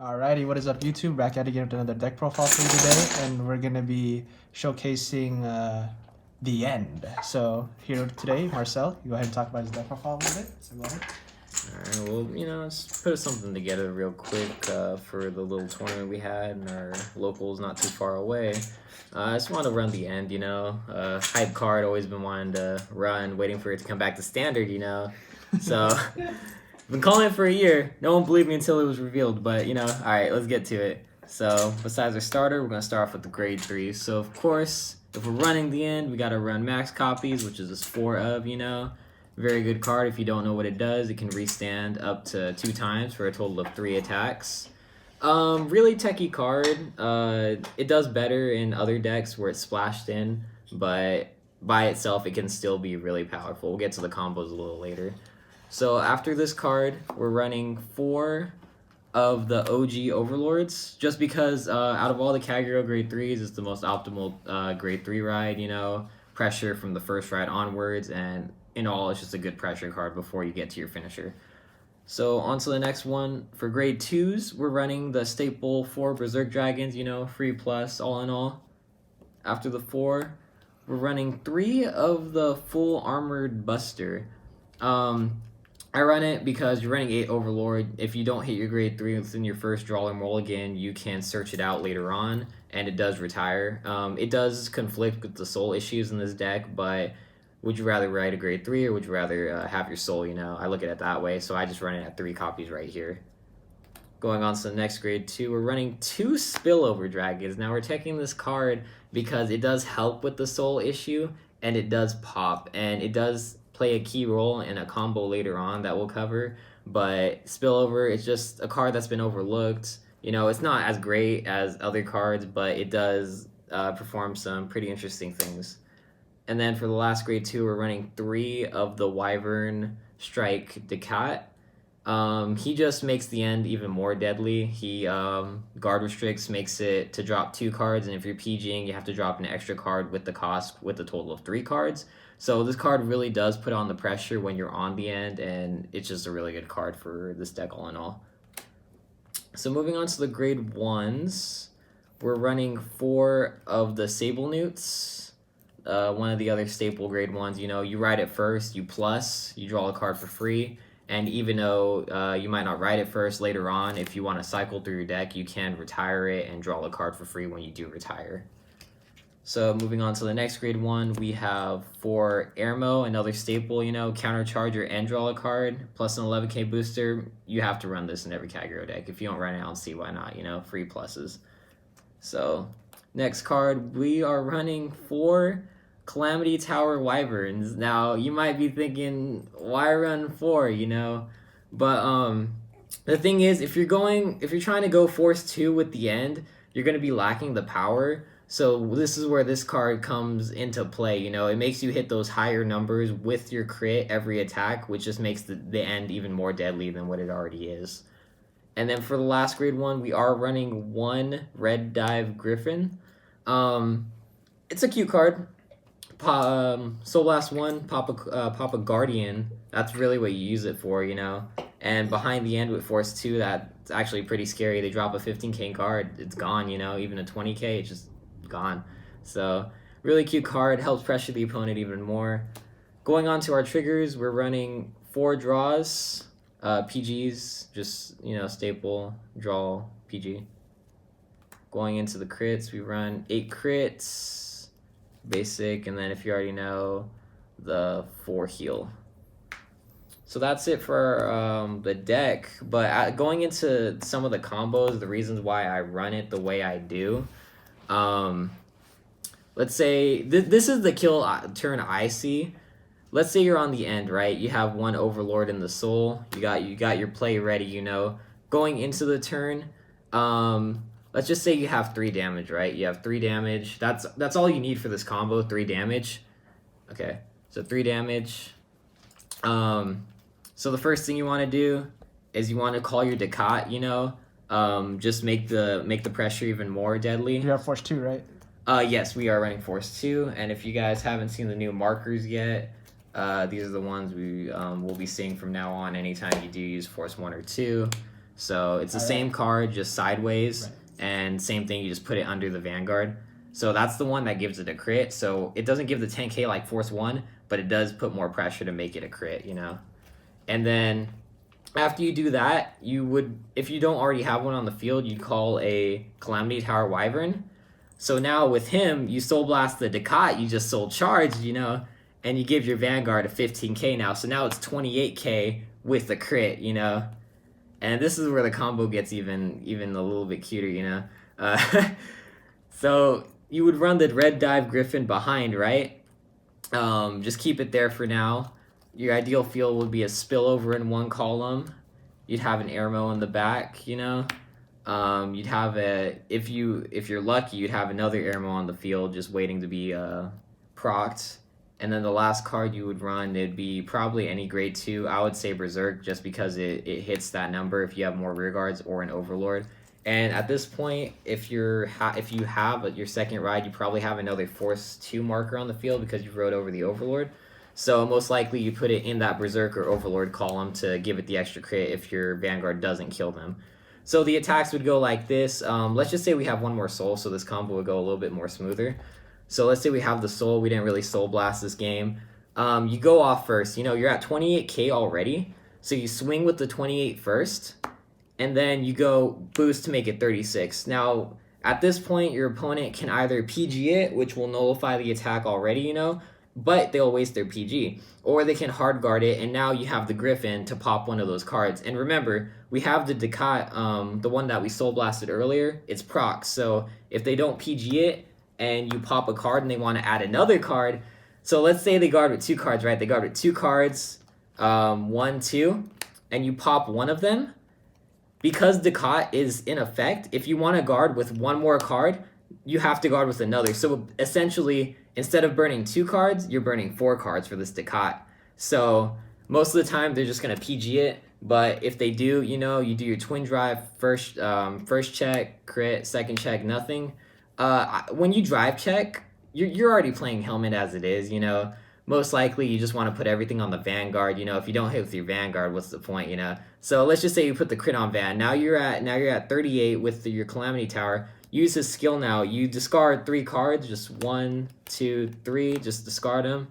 Alrighty, what is up YouTube? Back at it again with another deck profile for you today, and we're going to be showcasing the end. So here today, Marcel, you go ahead and talk about his deck profile a little bit. So go ahead. Alright, well, just put something together real quick for the little tournament we had, and our locals not too far away. I just wanted to run the end, hype card, always been wanting to run, waiting for it to come back to standard, So, been calling it for a year. No one believed me until it was revealed, but, alright, let's get to it. So, besides our starter, we're going to start off with the grade 3. So, of course, if we're running the end, we got to run max copies, which is just 4 of, Very good card. If you don't know what it does, it can restand up to 2 times for a total of 3 attacks. Really techie card. It does better in other decks where it's splashed in, but by itself it can still be really powerful. We'll get to the combos a little later. So after this card, we're running 4 of the OG Overlords, just because out of all the Kagero grade 3s, it's the most optimal grade 3 ride, pressure from the first ride onwards, and in all, it's just a good pressure card before you get to your finisher. So on to the next one. For grade 2s, we're running the staple 4 Berserk Dragons, free plus all in all. After the 4, we're running 3 of the full armored Buster. I run it because you're running 8 Overlord. If you don't hit your grade 3 within your first draw or mulligan, you can search it out later on, and it does retire. It does conflict with the soul issues in this deck, but would you rather ride a grade 3 or would you rather have your soul, I look at it that way, so I just run it at 3 copies right here. Going on to the next grade 2, we're running 2 Spillover Dragons. Now we're taking this card because it does help with the soul issue, and it does pop, and it does play a key role in a combo later on that we'll cover, but Spillover is just a card that's been overlooked. It's not as great as other cards, but it does perform some pretty interesting things. And then for the last grade 2, we're running 3 of the Wyvern Strike Decat. He just makes the end even more deadly. He guard restricts, makes it to drop 2 cards, and if you're PGing, you have to drop an extra card with the cost with a total of 3 cards. So this card really does put on the pressure when you're on the end, and it's just a really good card for this deck all in all. So moving on to the grade 1s, we're running 4 of the Sable Newts. One of the other staple grade 1s, you ride it first, you plus, you draw a card for free, and even though you might not ride it first, later on, if you want to cycle through your deck, you can retire it and draw a card for free when you do retire. So moving on to the next grade 1, we have 4 Airmo, another staple, countercharger and draw a card, plus an 11k booster. You have to run this in every Kagero deck. If you don't run it, I don't see why not, free pluses. So next card, we are running 4 Calamity Tower Wyverns. Now, you might be thinking, why run 4, But the thing is, if you're trying to go Force 2 with the end, you're going to be lacking the power. So this is where this card comes into play, It makes you hit those higher numbers with your crit every attack, which just makes the end even more deadly than what it already is. And then for the last grade 1, we are running 1 Red Dive Griffin. It's a cute card. Soul Blast 1, pop a Guardian. That's really what you use it for, And behind the end with Force 2, that's actually pretty scary. They drop a 15k card, it's gone, Even a 20k, it's just gone. So, really cute card, helps pressure the opponent even more. Going on to our triggers, we're running 4 draws, PGs, just, staple, draw, PG. Going into the crits, we run 8 crits, basic, and then if you already know, the 4 heal. So that's it for the deck, but going into some of the combos, the reasons why I run it the way I do, let's say this is the kill turn I see. Let's say you're on the end, right? You have 1 Overlord in the soul. You got your play ready, Going into the turn, let's just say you have 3 damage, right? You have 3 damage. That's all you need for this combo, 3 damage. Okay, so 3 damage. So the first thing you want to do is you want to call your Decat, just make the pressure even more deadly. You have Force 2, right? Yes, we are running Force 2, and if you guys haven't seen the new markers yet, these are the ones we will be seeing from now on anytime you do use Force 1 or 2. So it's the same card, just sideways, and same thing, you just put it under the Vanguard. So that's the one that gives it a crit. So it doesn't give the 10k like Force 1, but it does put more pressure to make it a crit, you know? And then after you do that, you would, if you don't already have one on the field, you'd call a Calamity Tower Wyvern. So now with him, you Soul Blast the Ducat, you just Soul Charged, you know, and you give your Vanguard a 15k now. So now it's 28k with the crit, you know. And this is where the combo gets even a little bit cuter, you know. So you would run the Red Dive Griffin behind, right? Just keep it there for now. Your ideal field would be a spillover in one column. You'd have an airmo in the back, you know. You'd have if you're lucky, you'd have another airmo on the field just waiting to be procced. And then the last card you would run, it'd be probably any grade 2. I would say Berserk just because it hits that number if you have more rear guards or an Overlord. And at this point, if you have your second ride, you probably have another Force 2 marker on the field because you rode over the Overlord. So most likely you put it in that Berserk or Overlord column to give it the extra crit if your Vanguard doesn't kill them. So the attacks would go like this. Let's just say we have one more soul, so this combo would go a little bit more smoother. So let's say we have the soul. We didn't really Soul Blast this game. You go off first. You know, you're at 28k already. So you swing with the 28 first. And then you go boost to make it 36. Now, at this point, your opponent can either PG it, which will nullify the attack already, you know, but they'll waste their PG. Or they can hard guard it, and now you have the Griffin to pop one of those cards. And remember, we have the Ducat, the one that we Soul Blasted earlier, it's proc. So if they don't PG it, and you pop a card and they want to add another card, so let's say they guard with 2 cards, right? They guard with 2 cards, 1, 2, and you pop one of them. Because Ducat is in effect, if you want to guard with one more card, you have to guard with another. So essentially, instead of burning 2 cards, you're burning 4 cards for this Ducat. So most of the time, they're just going to PG it. But if they do, you know, you do your twin drive, first check, crit, second check, nothing. When you drive check, you're already playing Helmet as it is, you know. Most likely, you just want to put everything on the Vanguard. You know, if you don't hit with your Vanguard, what's the point, you know? So let's just say you put the crit on Van. Now you're at 38 with your Calamity Tower. Use his skill now. You discard 3 cards, just 1, 2, 3, just discard them,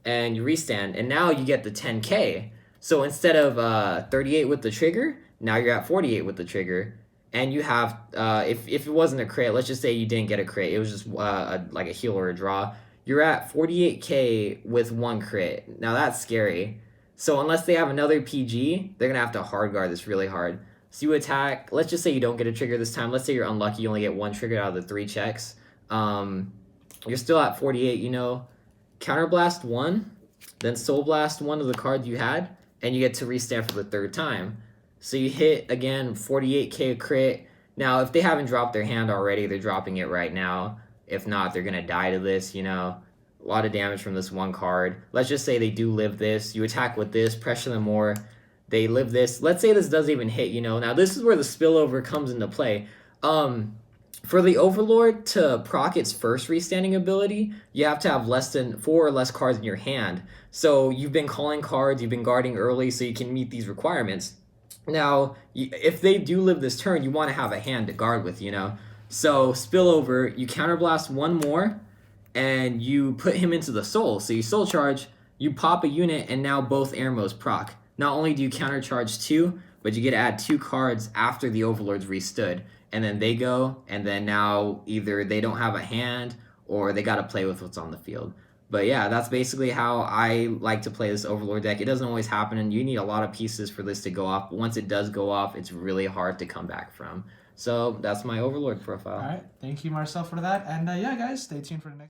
and you restand. And now you get the 10k. So instead of 38 with the trigger, now you're at 48 with the trigger. And you have, if it wasn't a crit, let's just say you didn't get a crit. It was just like a heal or a draw. You're at 48k with 1 crit. Now that's scary. So unless they have another PG, they're going to have to hard guard this really hard. So you attack. Let's just say you don't get a trigger this time. Let's say you're unlucky. You only get 1 trigger out of the 3 checks. You're still at 48, you know. Counterblast 1, then Soul Blast 1 of the card you had, and you get to restand for the 3rd time. So you hit, again, 48k crit. Now, if they haven't dropped their hand already, they're dropping it right now. If not, they're going to die to this, you know. A lot of damage from this one card. Let's just say they do live this. You attack with this, pressure them more. They live this. Let's say this doesn't even hit, you know. Now, this is where the spillover comes into play. For the Overlord to proc its first restanding ability, you have to have less than 4 or less cards in your hand. So you've been calling cards, you've been guarding early so you can meet these requirements. Now, if they do live this turn, you want to have a hand to guard with, you know. So spillover, you counterblast 1 more, and you put him into the soul. So you soul charge, you pop a unit, and now both airmos proc. Not only do you countercharge 2, but you get to add 2 cards after the Overlord's restood. And then they go, and then now either they don't have a hand, or they got to play with what's on the field. But yeah, that's basically how I like to play this Overlord deck. It doesn't always happen, and you need a lot of pieces for this to go off. But once it does go off, it's really hard to come back from. So that's my Overlord profile. All right. Thank you, Marcel, for that. And yeah, guys, stay tuned for the next